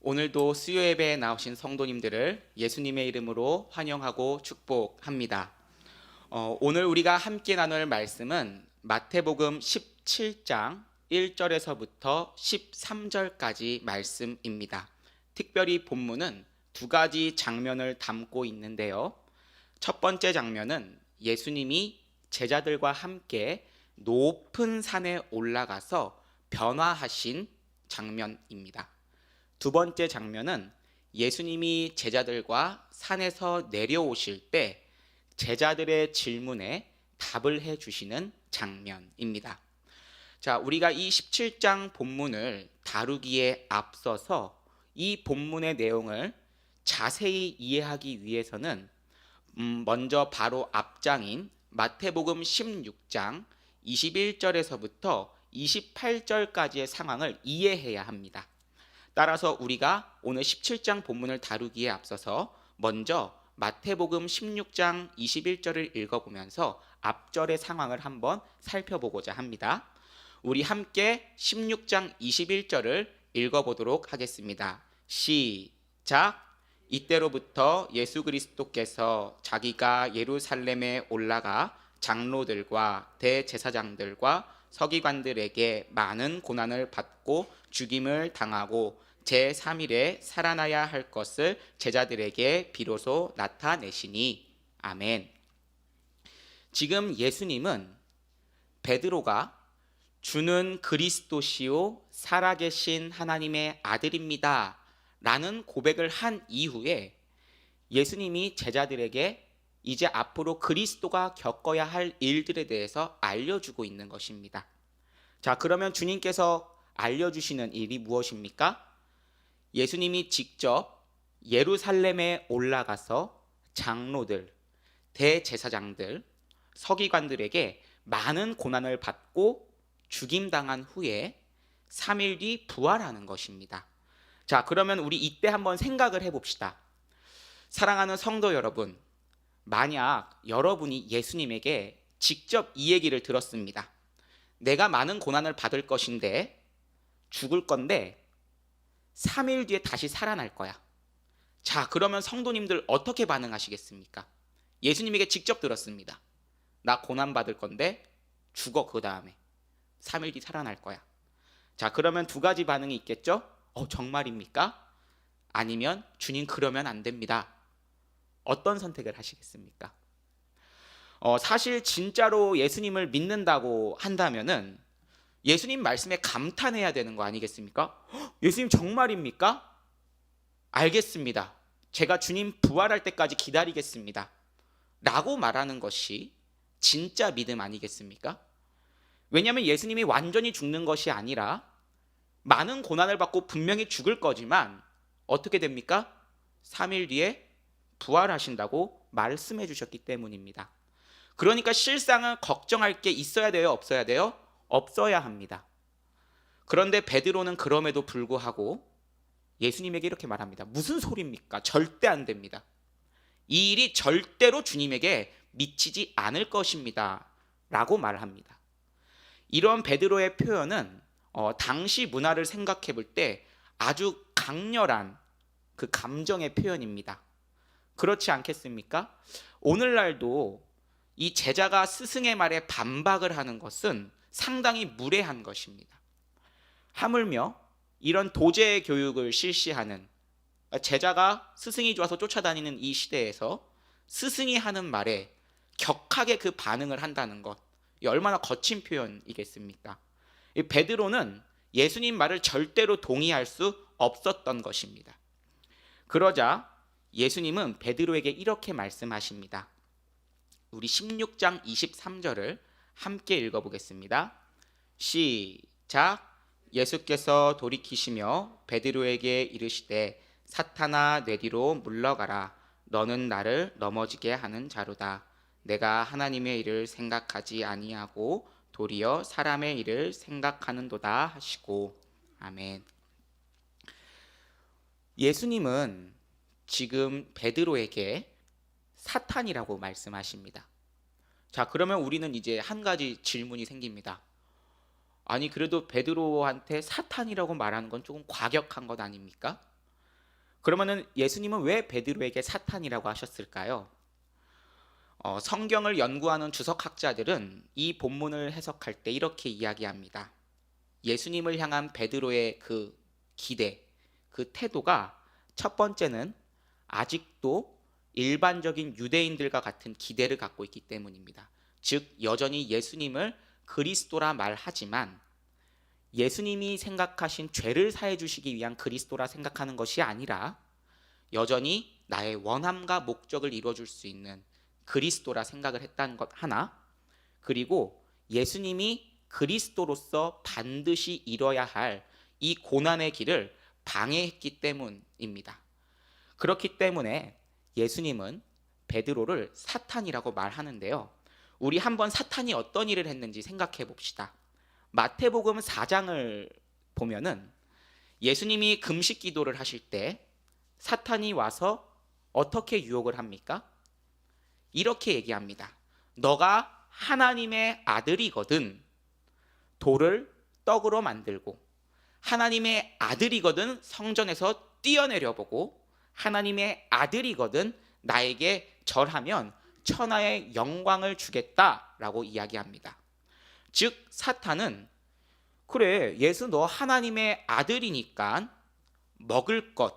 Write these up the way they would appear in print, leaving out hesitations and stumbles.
오늘도 수요 예배에 나오신 성도님들을 예수님의 이름으로 환영하고 축복합니다. 오늘 우리가 함께 나눌 말씀은 마태복음 17장 1절에서부터 13절까지 말씀입니다. 특별히 본문은 두 가지 장면을 담고 있는데요. 첫 번째 장면은 예수님이 제자들과 함께 높은 산에 올라가서 변화하신 장면입니다. 두 번째 장면은 예수님이 제자들과 산에서 내려오실 때 제자들의 질문에 답을 해주시는 장면입니다. 자, 우리가 이 17장 본문을 다루기에 앞서서 이 본문의 내용을 자세히 이해하기 위해서는 먼저 바로 앞장인 마태복음 16장 21절에서부터 28절까지의 상황을 이해해야 합니다. 따라서 우리가 오늘 17장 본문을 다루기에 앞서서 먼저 마태복음 16장 21절을 읽어보면서 앞절의 상황을 한번 살펴보고자 합니다. 우리 함께 16장 21절을 읽어보도록 하겠습니다. 시작! 이때로부터 예수 그리스도께서 자기가 예루살렘에 올라가 장로들과 대제사장들과 서기관들에게 많은 고난을 받고 죽임을 당하고 제3일에 살아나야 할 것을 제자들에게 비로소 나타내시니. 아멘. 지금 예수님은 베드로가 주는 그리스도시요 살아계신 하나님의 아들입니다 라는 고백을 한 이후에 예수님이 제자들에게 이제 앞으로 그리스도가 겪어야 할 일들에 대해서 알려주고 있는 것입니다. 자, 그러면 주님께서 알려주시는 일이 무엇입니까? 예수님이 직접 예루살렘에 올라가서 장로들, 대제사장들, 서기관들에게 많은 고난을 받고 죽임당한 후에 3일 뒤 부활하는 것입니다. 자, 그러면 우리 이때 한번 생각을 해봅시다. 사랑하는 성도 여러분, 만약 여러분이 예수님에게 직접 이 얘기를 들었습니다. 내가 많은 고난을 받을 것인데 죽을 건데 3일 뒤에 다시 살아날 거야. 자, 그러면 성도님들 어떻게 반응하시겠습니까? 예수님에게 직접 들었습니다. 나 고난 받을 건데 죽어, 그 다음에 3일 뒤 살아날 거야. 자, 그러면 두 가지 반응이 있겠죠? 정말입니까? 아니면 주님 그러면 안 됩니다. 어떤 선택을 하시겠습니까? 사실 진짜로 예수님을 믿는다고 한다면은 예수님 말씀에 감탄해야 되는 거 아니겠습니까? 예수님 정말입니까? 알겠습니다. 제가 주님 부활할 때까지 기다리겠습니다. 라고 말하는 것이 진짜 믿음 아니겠습니까? 왜냐하면 예수님이 완전히 죽는 것이 아니라 많은 고난을 받고 분명히 죽을 거지만 어떻게 됩니까? 3일 뒤에 부활하신다고 말씀해 주셨기 때문입니다. 그러니까 실상은 걱정할 게 있어야 돼요? 없어야 돼요? 없어야 합니다. 그런데 베드로는 그럼에도 불구하고 예수님에게 이렇게 말합니다. 무슨 소리입니까? 절대 안 됩니다. 이 일이 절대로 주님에게 미치지 않을 것입니다 라고 말합니다. 이런 베드로의 표현은 당시 문화를 생각해 볼 때 아주 강렬한 그 감정의 표현입니다. 그렇지 않겠습니까? 오늘날도 이 제자가 스승의 말에 반박을 하는 것은 상당히 무례한 것입니다. 하물며 이런 도제 교육을 실시하는 제자가 스승이 좋아서 쫓아다니는 이 시대에서 스승이 하는 말에 격하게 그 반응을 한다는 것, 얼마나 거친 표현이겠습니까? 베드로는 예수님 말을 절대로 동의할 수 없었던 것입니다. 그러자 예수님은 베드로에게 이렇게 말씀하십니다. 우리 16장 23절을 함께 읽어보겠습니다. 시작! 예수께서 돌이키시며 베드로에게 이르시되 사탄아 내 뒤로 물러가라. 너는 나를 넘어지게 하는 자로다. 내가 하나님의 일을 생각하지 아니하고 도리어 사람의 일을 생각하는도다 하시고. 아멘. 예수님은 지금 베드로에게 사탄이라고 말씀하십니다. 자, 그러면 우리는 이제 한 가지 질문이 생깁니다. 아니, 그래도 베드로한테 사탄이라고 말하는 건 조금 과격한 것 아닙니까? 그러면은 예수님은 왜 베드로에게 사탄이라고 하셨을까요? 성경을 연구하는 주석학자들은 이 본문을 해석할 때 이렇게 이야기합니다. 예수님을 향한 베드로의 그 기대, 그 태도가 첫 번째는 아직도 일반적인 유대인들과 같은 기대를 갖고 있기 때문입니다. 즉 여전히 예수님을 그리스도라 말하지만 예수님이 생각하신 죄를 사해 주시기 위한 그리스도라 생각하는 것이 아니라 여전히 나의 원함과 목적을 이루어줄 수 있는 그리스도라 생각을 했다는 것 하나, 그리고 예수님이 그리스도로서 반드시 이뤄야 할 이 고난의 길을 방해했기 때문입니다. 그렇기 때문에 예수님은 베드로를 사탄이라고 말하는데요. 우리 한번 사탄이 어떤 일을 했는지 생각해 봅시다. 마태복음 4장을 보면은 예수님이 금식 기도를 하실 때 사탄이 와서 어떻게 유혹을 합니까? 이렇게 얘기합니다. 너가 하나님의 아들이거든 돌을 떡으로 만들고, 하나님의 아들이거든 성전에서 뛰어내려 보고, 하나님의 아들이거든 나에게 절하면 천하의 영광을 주겠다라고 이야기합니다. 즉 사탄은 그래 예수 너 하나님의 아들이니까 먹을 것,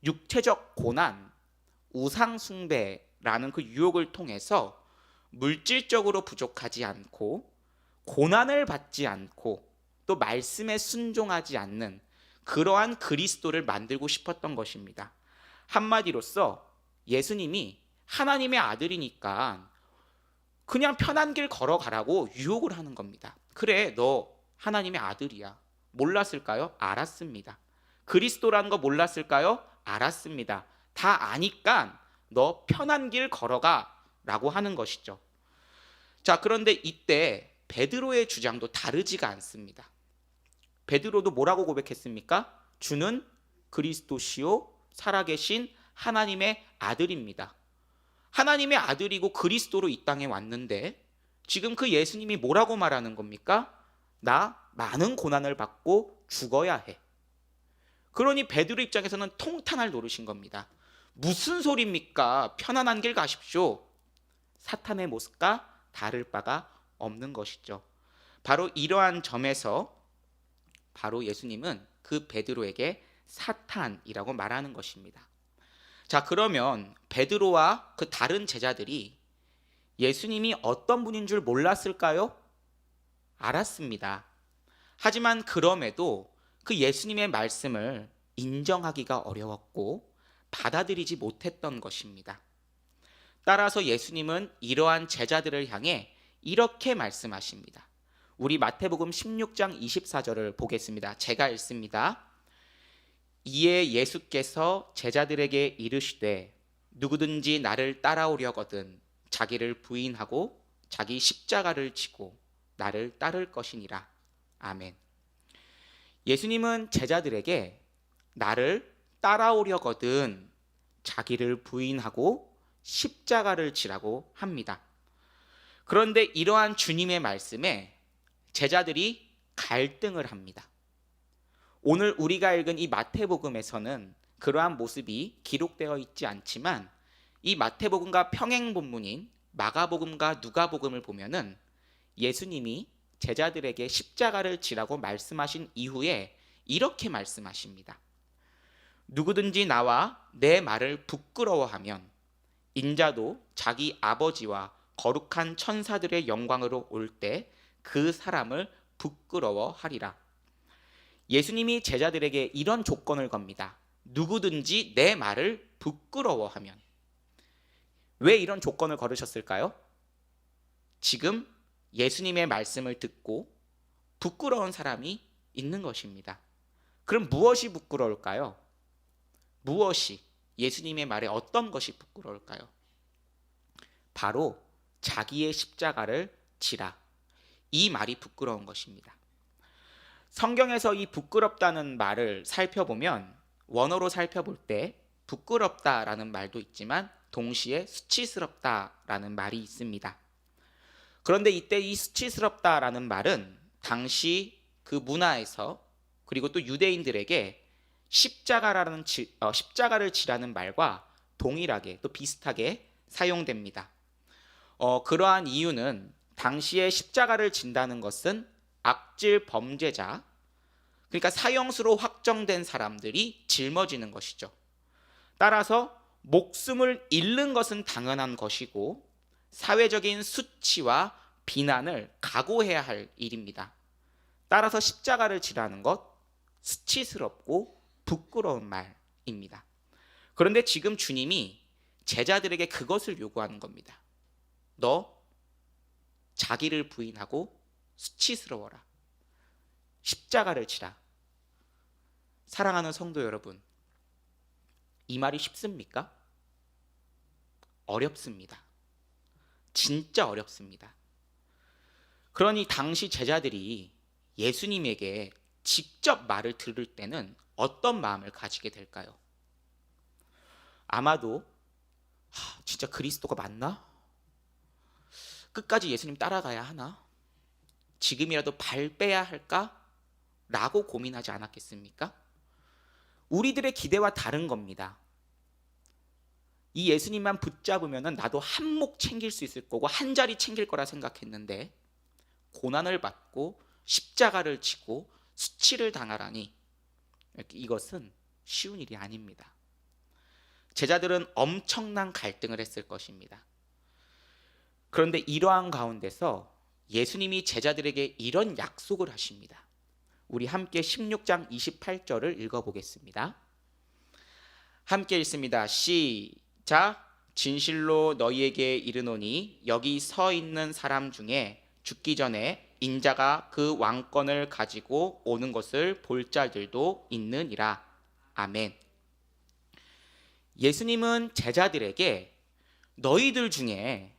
육체적 고난, 우상 숭배라는 그 유혹을 통해서 물질적으로 부족하지 않고 고난을 받지 않고 또 말씀에 순종하지 않는 그러한 그리스도를 만들고 싶었던 것입니다. 한마디로써 예수님이 하나님의 아들이니까 그냥 편한 길 걸어가라고 유혹을 하는 겁니다. 그래 너 하나님의 아들이야. 몰랐을까요? 알았습니다. 그리스도라는 거 몰랐을까요? 알았습니다. 다 아니까 너 편한 길 걸어가 라고 하는 것이죠. 자, 그런데 이때 베드로의 주장도 다르지가 않습니다. 베드로도 뭐라고 고백했습니까? 주는 그리스도시요 살아계신 하나님의 아들입니다. 하나님의 아들이고 그리스도로 이 땅에 왔는데 지금 그 예수님이 뭐라고 말하는 겁니까? 나 많은 고난을 받고 죽어야 해. 그러니 베드로 입장에서는 통탄할 노릇인 겁니다. 무슨 소리입니까? 편안한 길 가십시오. 사탄의 모습과 다를 바가 없는 것이죠. 바로 이러한 점에서 바로 예수님은 그 베드로에게 사탄이라고 말하는 것입니다. 자, 그러면 베드로와 그 다른 제자들이 예수님이 어떤 분인 줄 몰랐을까요? 알았습니다. 하지만 그럼에도 그 예수님의 말씀을 인정하기가 어려웠고 받아들이지 못했던 것입니다. 따라서 예수님은 이러한 제자들을 향해 이렇게 말씀하십니다. 우리 마태복음 16장 24절을 보겠습니다. 제가 읽습니다. 이에 예수께서 제자들에게 이르시되 누구든지 나를 따라오려거든 자기를 부인하고 자기 십자가를 지고 나를 따를 것이니라. 아멘. 예수님은 제자들에게 나를 따라오려거든 자기를 부인하고 십자가를 지라고 합니다. 그런데 이러한 주님의 말씀에 제자들이 갈등을 합니다. 오늘 우리가 읽은 이 마태복음에서는 그러한 모습이 기록되어 있지 않지만 이 마태복음과 평행 본문인 마가복음과 누가복음을 보면은 예수님이 제자들에게 십자가를 지라고 말씀하신 이후에 이렇게 말씀하십니다. 누구든지 나와 내 말을 부끄러워하면 인자도 자기 아버지와 거룩한 천사들의 영광으로 올 때 그 사람을 부끄러워하리라. 예수님이 제자들에게 이런 조건을 겁니다. 누구든지 내 말을 부끄러워하면. 왜 이런 조건을 걸으셨을까요? 지금 예수님의 말씀을 듣고 부끄러운 사람이 있는 것입니다. 그럼 무엇이 부끄러울까요? 무엇이 예수님의 말에 어떤 것이 부끄러울까요? 바로 자기의 십자가를 지라. 이 말이 부끄러운 것입니다. 성경에서 이 부끄럽다는 말을 살펴보면 원어로 살펴볼 때 부끄럽다라는 말도 있지만 동시에 수치스럽다라는 말이 있습니다. 그런데 이때 이 수치스럽다라는 말은 당시 그 문화에서 그리고 또 유대인들에게 십자가를 지라는 말과 동일하게 또 비슷하게 사용됩니다. 그러한 이유는 당시에 십자가를 진다는 것은 악질 범죄자, 그러니까 사형수로 확정된 사람들이 짊어지는 것이죠. 따라서 목숨을 잃는 것은 당연한 것이고 사회적인 수치와 비난을 각오해야 할 일입니다. 따라서 십자가를 지라는 것 수치스럽고 부끄러운 말입니다. 그런데 지금 주님이 제자들에게 그것을 요구하는 겁니다. 너 자기를 부인하고 수치스러워라. 십자가를 지라. 사랑하는 성도 여러분, 이 말이 쉽습니까? 어렵습니다. 진짜 어렵습니다. 그러니 당시 제자들이 예수님에게 직접 말을 들을 때는 어떤 마음을 가지게 될까요? 아마도 진짜 그리스도가 맞나? 끝까지 예수님 따라가야 하나? 지금이라도 발 빼야 할까? 라고 고민하지 않았겠습니까? 우리들의 기대와 다른 겁니다. 이 예수님만 붙잡으면 나도 한 목 챙길 수 있을 거고 한 자리 챙길 거라 생각했는데 고난을 받고 십자가를 지고 수치를 당하라니 이것은 쉬운 일이 아닙니다. 제자들은 엄청난 갈등을 했을 것입니다. 그런데 이러한 가운데서 예수님이 제자들에게 이런 약속을 하십니다. 우리 함께 16장 28절을 읽어보겠습니다. 함께 읽습니다. 시작. 진실로 너희에게 이르노니 여기 서 있는 사람 중에 죽기 전에 인자가 그 왕권을 가지고 오는 것을 볼 자들도 있느니라. 아멘. 예수님은 제자들에게 너희들 중에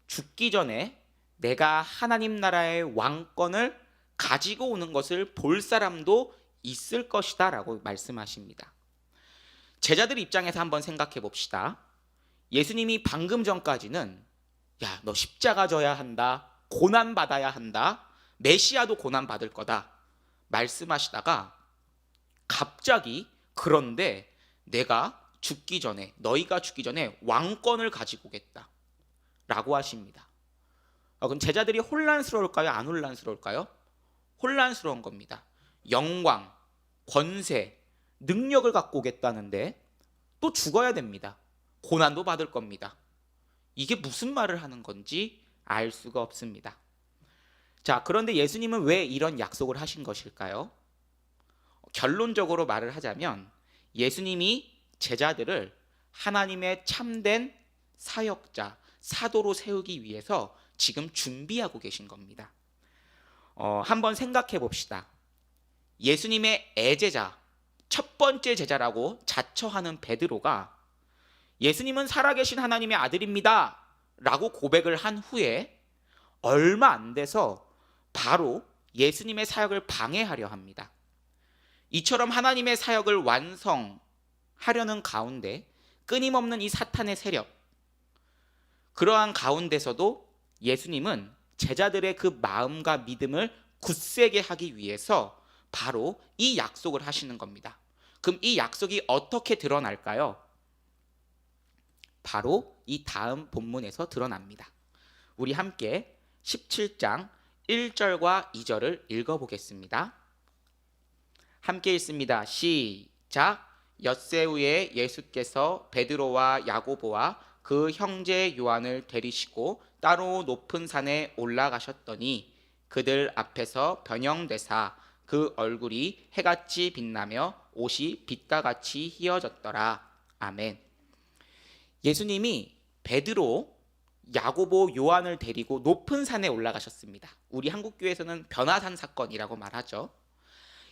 죽기 전에 내가 하나님 나라의 왕권을 가지고 오는 것을 볼 사람도 있을 것이다 라고 말씀하십니다. 제자들 입장에서 한번 생각해 봅시다. 예수님이 방금 전까지는 야, 너 십자가 져야 한다, 고난받아야 한다, 메시아도 고난받을 거다 말씀하시다가 갑자기 그런데 너희가 죽기 전에 왕권을 가지고 오겠다 라고 하십니다. 그럼 제자들이 혼란스러울까요? 안 혼란스러울까요? 혼란스러운 겁니다. 영광, 권세, 능력을 갖고 오겠다는데 또 죽어야 됩니다. 고난도 받을 겁니다. 이게 무슨 말을 하는 건지 알 수가 없습니다. 자, 그런데 예수님은 왜 이런 약속을 하신 것일까요? 결론적으로 말을 하자면 예수님이 제자들을 하나님의 참된 사역자, 사도로 세우기 위해서 지금 준비하고 계신 겁니다. 한번 생각해 봅시다. 예수님의 애제자, 첫 번째 제자라고 자처하는 베드로가 예수님은 살아계신 하나님의 아들입니다 라고 고백을 한 후에 얼마 안 돼서 바로 예수님의 사역을 방해하려 합니다. 이처럼 하나님의 사역을 완성하려는 가운데 끊임없는 이 사탄의 세력, 그러한 가운데서도 예수님은 제자들의 그 마음과 믿음을 굳세게 하기 위해서 바로 이 약속을 하시는 겁니다. 그럼 이 약속이 어떻게 드러날까요? 바로 이 다음 본문에서 드러납니다. 우리 함께 17장 1절과 2절을 읽어보겠습니다. 함께 읽습니다. 시작. 엿새 후에 예수께서 베드로와 야고보와 그 형제 요한을 데리시고 따로 높은 산에 올라가셨더니 그들 앞에서 변형되사 그 얼굴이 해같이 빛나며 옷이 빛과 같이 희어졌더라. 아멘. 예수님이 베드로, 야고보, 요한을 데리고 높은 산에 올라가셨습니다. 우리 한국교회에서는 변화산 사건이라고 말하죠.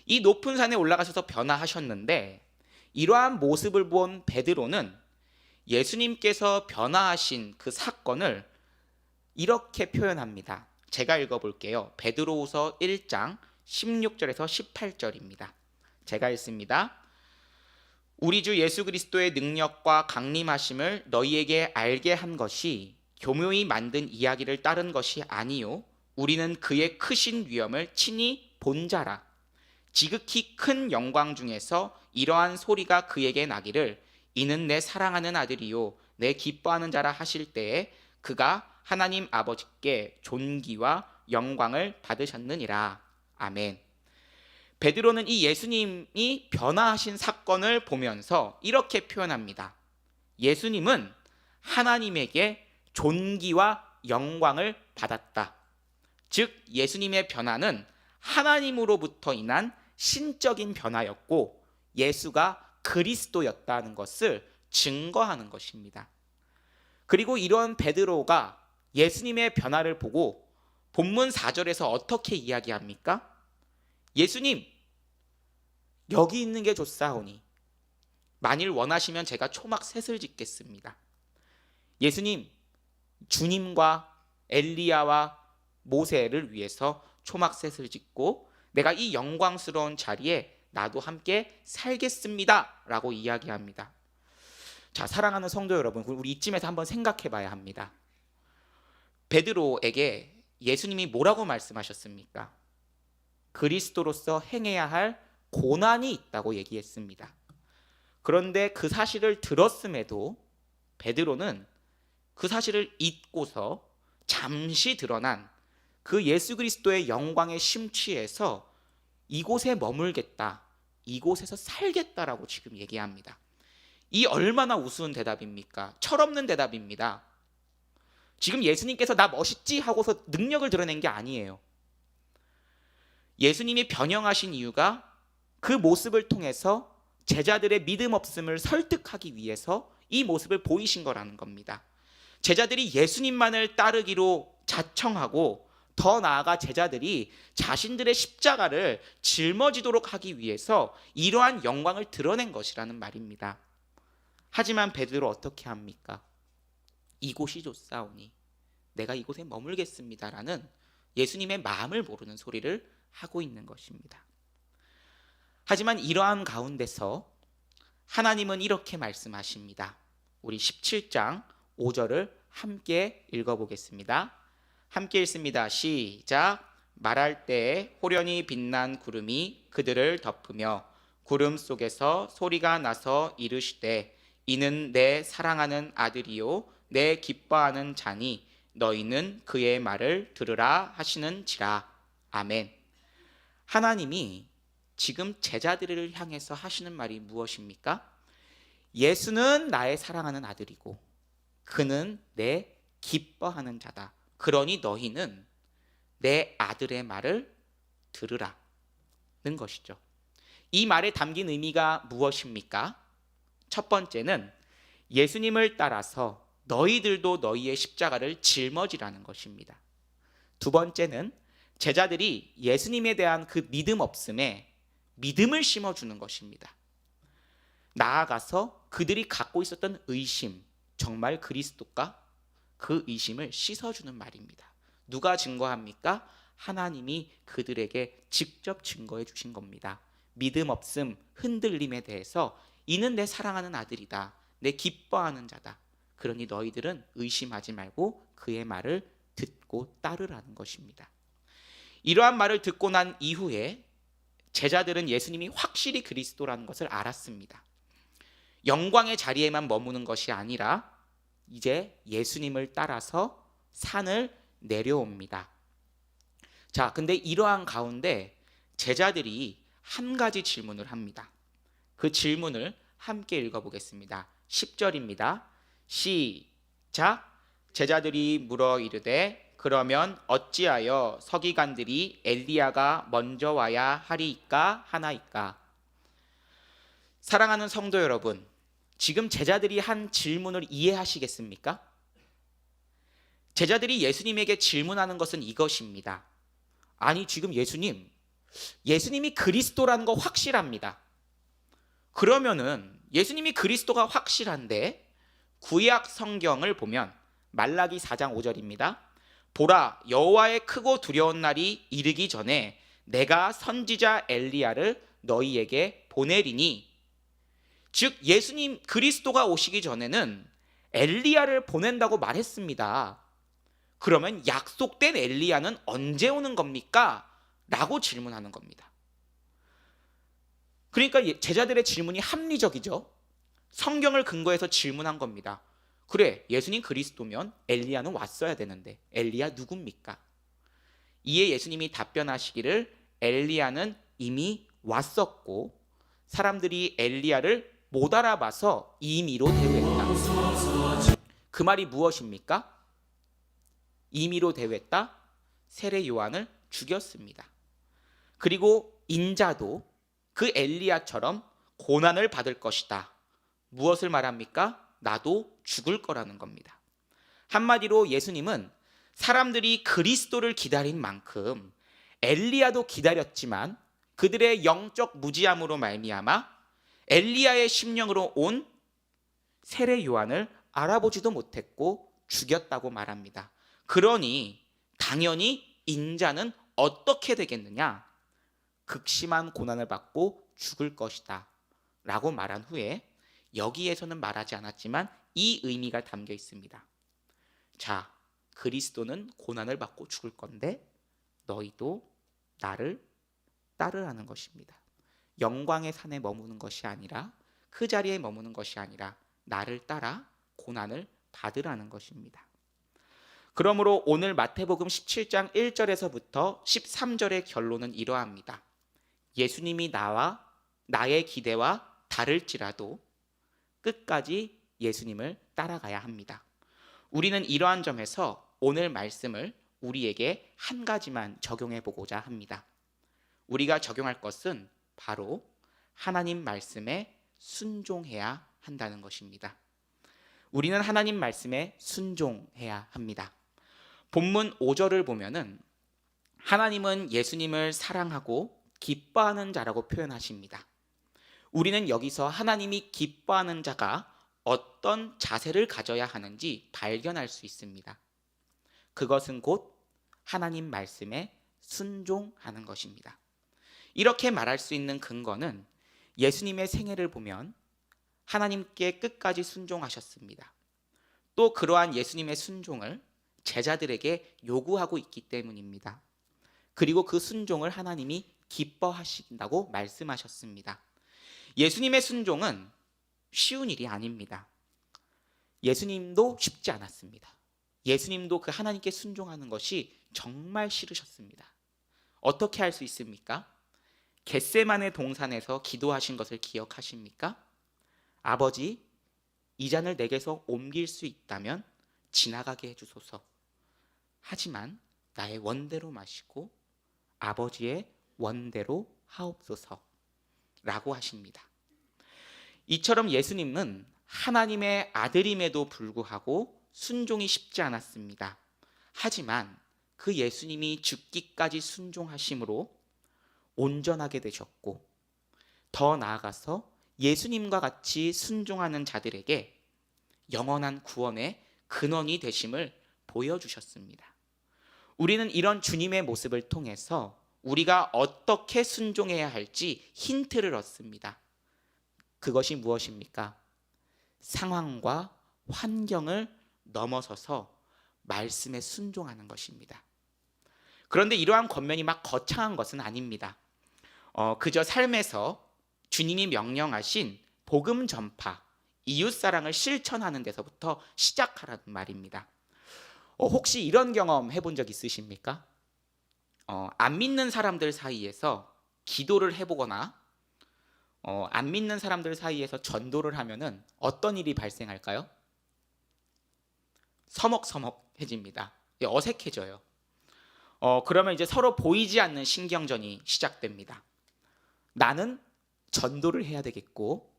이 높은 산에 올라가셔서 변화하셨는데 이러한 모습을 본 베드로는 예수님께서 변화하신 그 사건을 이렇게 표현합니다. 제가 읽어볼게요. 베드로후서 1장 16절에서 18절입니다. 제가 읽습니다. 우리 주 예수 그리스도의 능력과 강림하심을 너희에게 알게 한 것이 교묘히 만든 이야기를 따른 것이 아니요 우리는 그의 크신 위엄을 친히 본 자라. 지극히 큰 영광 중에서 이러한 소리가 그에게 나기를 이는 내 사랑하는 아들이요 내 기뻐하는 자라 하실 때에 그가 하나님 아버지께 존귀와 영광을 받으셨느니라. 아멘. 베드로는 이 예수님이 변화하신 사건을 보면서 이렇게 표현합니다. 예수님은 하나님에게 존귀와 영광을 받았다. 즉 예수님의 변화는 하나님으로부터 인한 신적인 변화였고 예수가 그리스도였다는 것을 증거하는 것입니다. 그리고 이런 베드로가 예수님의 변화를 보고 본문 4절에서 어떻게 이야기합니까? 예수님, 여기 있는 게 좋사오니 만일 원하시면 제가 초막 셋을 짓겠습니다. 예수님, 주님과 엘리야와 모세를 위해서 초막 셋을 짓고 내가 이 영광스러운 자리에 나도 함께 살겠습니다 라고 이야기합니다. 자, 사랑하는 성도 여러분, 우리 이쯤에서 한번 생각해 봐야 합니다. 베드로에게 예수님이 뭐라고 말씀하셨습니까? 그리스도로서 행해야 할 고난이 있다고 얘기했습니다. 그런데 그 사실을 들었음에도 베드로는 그 사실을 잊고서 잠시 드러난 그 예수 그리스도의 영광에 심취해서 이곳에 머물겠다, 이곳에서 살겠다라고 지금 얘기합니다. 이 얼마나 우스운 대답입니까? 철없는 대답입니다. 지금 예수님께서 나 멋있지 하고서 능력을 드러낸 게 아니에요. 예수님이 변형하신 이유가 그 모습을 통해서 제자들의 믿음 없음을 설득하기 위해서 이 모습을 보이신 거라는 겁니다. 제자들이 예수님만을 따르기로 자청하고 더 나아가 제자들이 자신들의 십자가를 짊어지도록 하기 위해서 이러한 영광을 드러낸 것이라는 말입니다. 하지만 베드로 어떻게 합니까? 이곳이 좋사오니 내가 이곳에 머물겠습니다라는 예수님의 마음을 모르는 소리를 하고 있는 것입니다. 하지만 이러한 가운데서 하나님은 이렇게 말씀하십니다. 우리 17장 5절을 함께 읽어보겠습니다. 함께 읽습니다. 시작. 말할 때에 호련히 빛난 구름이 그들을 덮으며 구름 속에서 소리가 나서 이르시되 이는 내 사랑하는 아들이요 내 기뻐하는 자니 너희는 그의 말을 들으라 하시는지라. 아멘. 하나님이 지금 제자들을 향해서 하시는 말이 무엇입니까? 예수는 나의 사랑하는 아들이고 그는 내 기뻐하는 자다. 그러니 너희는 내 아들의 말을 들으라는 것이죠. 이 말에 담긴 의미가 무엇입니까? 첫 번째는 예수님을 따라서 너희들도 너희의 십자가를 짊어지라는 것입니다. 두 번째는 제자들이 예수님에 대한 그 믿음 없음에 믿음을 심어주는 것입니다. 나아가서 그들이 갖고 있었던 의심, 정말 그리스도가 그 의심을 씻어주는 말입니다. 누가 증거합니까? 하나님이 그들에게 직접 증거해 주신 겁니다. 믿음 없음, 흔들림에 대해서 이는 내 사랑하는 아들이다. 내 기뻐하는 자다. 그러니 너희들은 의심하지 말고 그의 말을 듣고 따르라는 것입니다. 이러한 말을 듣고 난 이후에 제자들은 예수님이 확실히 그리스도라는 것을 알았습니다. 영광의 자리에만 머무는 것이 아니라 이제 예수님을 따라서 산을 내려옵니다. 자, 근데 이러한 가운데 제자들이 한 가지 질문을 합니다. 그 질문을 함께 읽어보겠습니다. 10절입니다. 시작. 제자들이 물어 이르되 그러면 어찌하여 서기관들이 엘리야가 먼저 와야 하리이까 하나이까? 사랑하는 성도 여러분, 지금 제자들이 한 질문을 이해하시겠습니까? 제자들이 예수님에게 질문하는 것은 이것입니다. 아니, 지금 예수님이 그리스도라는 거 확실합니다. 그러면은 예수님이 그리스도가 확실한데 구약 성경을 보면 말라기 4장 5절입니다. 보라, 여호와의 크고 두려운 날이 이르기 전에 내가 선지자 엘리야를 너희에게 보내리니, 즉 예수님 그리스도가 오시기 전에는 엘리야를 보낸다고 말했습니다. 그러면 약속된 엘리야는 언제 오는 겁니까? 라고 질문하는 겁니다. 그러니까 제자들의 질문이 합리적이죠. 성경을 근거해서 질문한 겁니다. 그래, 예수님 그리스도면 엘리야는 왔어야 되는데 엘리야 누굽니까? 이에 예수님이 답변하시기를 엘리야는 이미 왔었고 사람들이 엘리야를 못 알아봐서 임의로 대우했다. 그 말이 무엇입니까? 임의로 대우했다. 세례 요한을 죽였습니다. 그리고 인자도 그 엘리야처럼 고난을 받을 것이다. 무엇을 말합니까? 나도 죽을 거라는 겁니다. 한마디로 예수님은 사람들이 그리스도를 기다린 만큼 엘리야도 기다렸지만 그들의 영적 무지함으로 말미암아 엘리야의 심령으로 온 세례 요한을 알아보지도 못했고 죽였다고 말합니다. 그러니 당연히 인자는 어떻게 되겠느냐? 극심한 고난을 받고 죽을 것이다 라고 말한 후에 여기에서는 말하지 않았지만 이 의미가 담겨 있습니다. 자, 그리스도는 고난을 받고 죽을 건데 너희도 나를 따르라는 것입니다. 영광의 산에 머무는 것이 아니라 그 자리에 머무는 것이 아니라 나를 따라 고난을 받으라는 것입니다. 그러므로 오늘 마태복음 17장 1절에서부터 13절의 결론은 이러합니다. 예수님이 나의 기대와 다를지라도 끝까지 예수님을 따라가야 합니다. 우리는 이러한 점에서 오늘 말씀을 우리에게 한 가지만 적용해 보고자 합니다. 우리가 적용할 것은 바로 하나님 말씀에 순종해야 한다는 것입니다. 우리는 하나님 말씀에 순종해야 합니다. 본문 5절을 보면은 하나님은 예수님을 사랑하고 기뻐하는 자라고 표현하십니다. 우리는 여기서 하나님이 기뻐하는 자가 어떤 자세를 가져야 하는지 발견할 수 있습니다. 그것은 곧 하나님 말씀에 순종하는 것입니다. 이렇게 말할 수 있는 근거는 예수님의 생애를 보면 하나님께 끝까지 순종하셨습니다. 또 그러한 예수님의 순종을 제자들에게 요구하고 있기 때문입니다. 그리고 그 순종을 하나님이 기뻐하신다고 말씀하셨습니다. 예수님의 순종은 쉬운 일이 아닙니다. 예수님도 쉽지 않았습니다. 예수님도 그 하나님께 순종하는 것이 정말 싫으셨습니다. 어떻게 할 수 있습니까? 겟세마네 동산에서 기도하신 것을 기억하십니까? 아버지, 이 잔을 내게서 옮길 수 있다면 지나가게 해주소서. 하지만 나의 원대로 마시고 아버지의 원대로 하옵소서 라고 하십니다. 이처럼 예수님은 하나님의 아들임에도 불구하고 순종이 쉽지 않았습니다. 하지만 그 예수님이 죽기까지 순종하심으로 온전하게 되셨고 더 나아가서 예수님과 같이 순종하는 자들에게 영원한 구원의 근원이 되심을 보여주셨습니다. 우리는 이런 주님의 모습을 통해서 우리가 어떻게 순종해야 할지 힌트를 얻습니다. 그것이 무엇입니까? 상황과 환경을 넘어서서 말씀에 순종하는 것입니다. 그런데 이러한 권면이 막 거창한 것은 아닙니다. 그저 삶에서 주님이 명령하신 복음 전파, 이웃사랑을 실천하는 데서부터 시작하라는 말입니다. 혹시 이런 경험 해본 적 있으십니까? 안 믿는 사람들 사이에서 기도를 해보거나 안 믿는 사람들 사이에서 전도를 하면은 어떤 일이 발생할까요? 서먹서먹해집니다. 어색해져요. 그러면 이제 서로 보이지 않는 신경전이 시작됩니다. 나는 전도를 해야 되겠고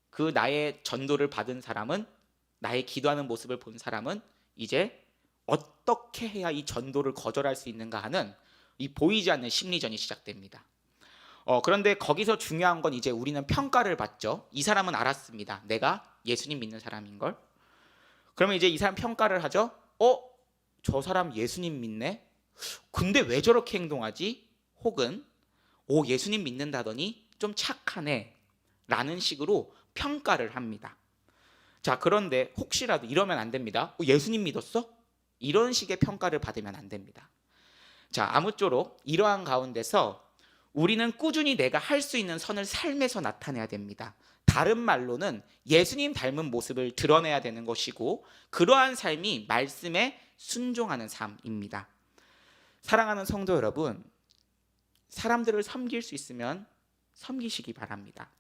그 나의 전도를 받은 사람은, 나의 기도하는 모습을 본 사람은 이제 어떻게 해야 이 전도를 거절할 수 있는가 하는 이 보이지 않는 심리전이 시작됩니다. 그런데 거기서 중요한 건 이제 우리는 평가를 받죠. 이 사람은 알았습니다. 내가 예수님 믿는 사람인 걸. 그러면 이제 이 사람 평가를 하죠. 저 사람 예수님 믿네? 근데 왜 저렇게 행동하지? 혹은 예수님 믿는다더니 좀 착하네 라는 식으로 평가를 합니다. 자, 그런데 혹시라도 이러면 안 됩니다. 예수님 믿었어? 이런 식의 평가를 받으면 안 됩니다. 자, 아무쪼록 이러한 가운데서 우리는 꾸준히 내가 할 수 있는 선을 삶에서 나타내야 됩니다. 다른 말로는 예수님 닮은 모습을 드러내야 되는 것이고, 그러한 삶이 말씀에 순종하는 삶입니다. 사랑하는 성도 여러분, 사람들을 섬길 수 있으면 섬기시기 바랍니다.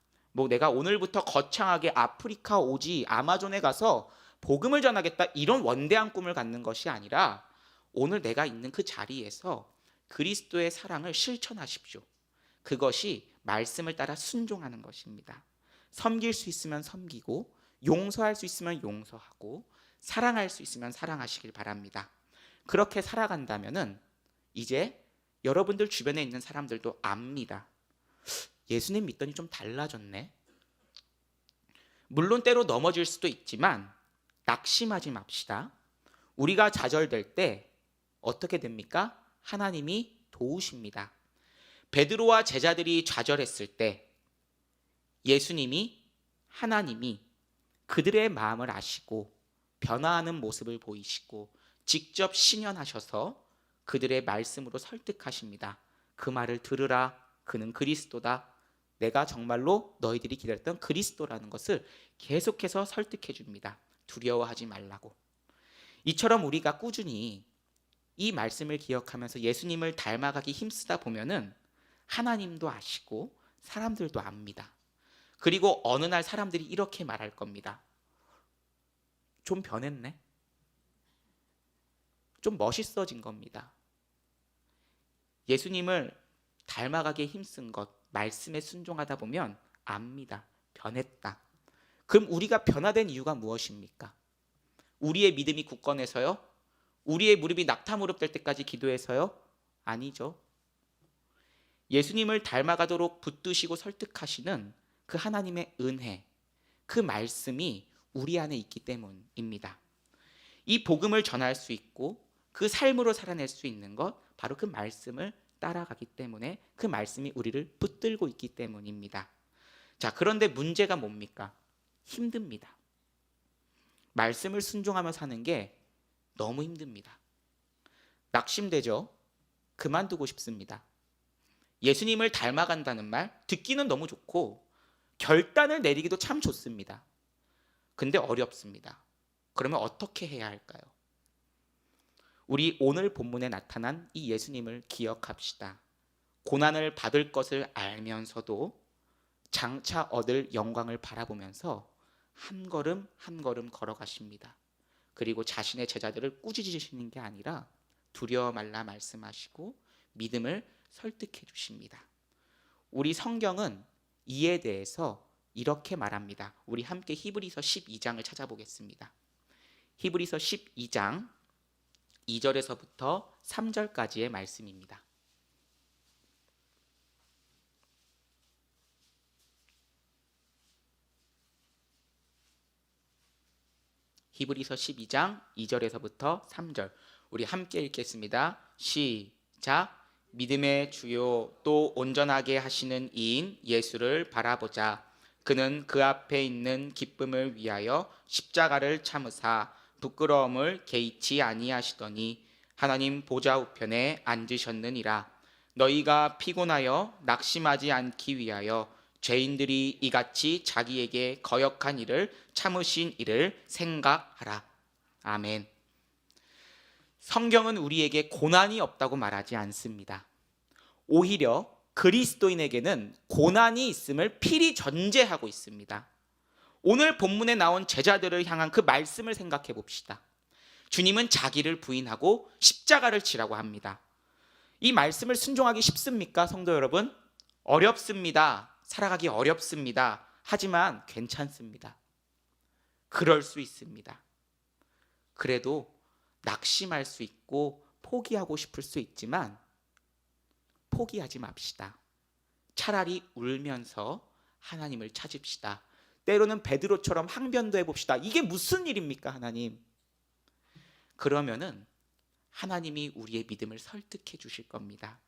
내가 오늘부터 거창하게 아프리카 오지 아마존에 가서 복음을 전하겠다, 이런 원대한 꿈을 갖는 것이 아니라 오늘 내가 있는 그 자리에서 그리스도의 사랑을 실천하십시오. 그것이 말씀을 따라 순종하는 것입니다. 섬길 수 있으면 섬기고, 용서할 수 있으면 용서하고, 사랑할 수 있으면 사랑하시길 바랍니다. 그렇게 살아간다면은 이제 여러분들 주변에 있는 사람들도 압니다. 예수님 믿더니 좀 달라졌네. 물론 때로 넘어질 수도 있지만 낙심하지 맙시다. 우리가 좌절될 때 어떻게 됩니까? 하나님이 도우십니다. 베드로와 제자들이 좌절했을 때 예수님이, 하나님이 그들의 마음을 아시고 변화하는 모습을 보이시고 직접 신현하셔서 그들의 말씀으로 설득하십니다. 그 말을 들으라. 그는 그리스도다. 내가 정말로 너희들이 기다렸던 그리스도라는 것을 계속해서 설득해 줍니다. 두려워하지 말라고. 이처럼 우리가 꾸준히 이 말씀을 기억하면서 예수님을 닮아가기 힘쓰다 보면은 하나님도 아시고 사람들도 압니다. 그리고 어느 날 사람들이 이렇게 말할 겁니다. 좀 변했네. 좀 멋있어진 겁니다. 예수님을 닮아가기에 힘쓴 것, 말씀에 순종하다 보면 압니다. 변했다. 그럼 우리가 변화된 이유가 무엇입니까? 우리의 믿음이 굳건해서요? 우리의 무릎이 낙타무릎 될 때까지 기도해서요? 아니죠. 예수님을 닮아가도록 붙드시고 설득하시는 그 하나님의 은혜, 그 말씀이 우리 안에 있기 때문입니다. 이 복음을 전할 수 있고 그 삶으로 살아낼 수 있는 것, 바로 그 말씀을 따라가기 때문에, 그 말씀이 우리를 붙들고 있기 때문입니다. 자, 그런데 문제가 뭡니까? 힘듭니다. 말씀을 순종하며 사는 게 너무 힘듭니다. 낙심되죠? 그만두고 싶습니다. 예수님을 닮아간다는 말 듣기는 너무 좋고 결단을 내리기도 참 좋습니다. 근데 어렵습니다. 그러면 어떻게 해야 할까요? 우리 오늘 본문에 나타난 이 예수님을 기억합시다. 고난을 받을 것을 알면서도 장차 얻을 영광을 바라보면서 한 걸음 한 걸음 걸어가십니다. 그리고 자신의 제자들을 꾸짖으시는 게 아니라 두려워 말라 말씀하시고 믿음을 설득해 주십니다. 우리 성경은 이에 대해서 이렇게 말합니다. 우리 함께 히브리서 12장을 찾아보겠습니다. 히브리서 12장 2절에서부터 3절까지의 말씀입니다. 히브리서 12장 2절에서부터 3절, 우리 함께 읽겠습니다. 시작. 믿음의 주요 또 온전하게 하시는 이인 예수를 바라보자. 그는 그 앞에 있는 기쁨을 위하여 십자가를 참으사 부끄러움을 개의치 아니하시더니 하나님 보좌 우편에 앉으셨느니라. 너희가 피곤하여 낙심하지 않기 위하여 죄인들이 이같이 자기에게 거역한 일을 참으신 일을 생각하라. 아멘. 성경은 우리에게 고난이 없다고 말하지 않습니다. 오히려 그리스도인에게는 고난이 있음을 필히 전제하고 있습니다. 오늘 본문에 나온 제자들을 향한 그 말씀을 생각해 봅시다. 주님은 자기를 부인하고 십자가를 지라고 합니다. 이 말씀을 순종하기 쉽습니까, 성도 여러분? 어렵습니다. 살아가기 어렵습니다. 하지만 괜찮습니다. 그럴 수 있습니다. 그래도 낙심할 수 있고 포기하고 싶을 수 있지만 포기하지 맙시다. 차라리 울면서 하나님을 찾읍시다. 때로는 베드로처럼 항변도 해봅시다. 이게 무슨 일입니까, 하나님? 그러면은 하나님이 우리의 믿음을 설득해 주실 겁니다.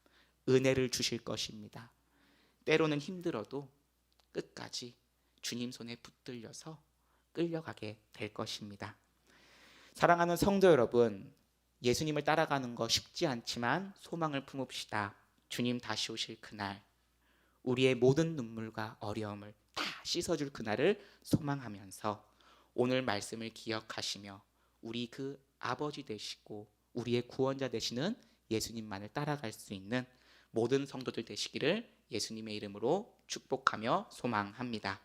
은혜를 주실 것입니다. 때로는 힘들어도 끝까지 주님 손에 붙들려서 끌려가게 될 것입니다. 사랑하는 성도 여러분, 예수님을 따라가는 거 쉽지 않지만 소망을 품읍시다. 주님 다시 오실 그날 우리의 모든 눈물과 어려움을 다 씻어줄 그날을 소망하면서 오늘 말씀을 기억하시며 우리 그 아버지 되시고 우리의 구원자 되시는 예수님만을 따라갈 수 있는 모든 성도들 되시기를 예수님의 이름으로 축복하며 소망합니다.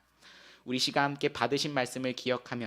우리 시간 함께 받으신 말씀을 기억하며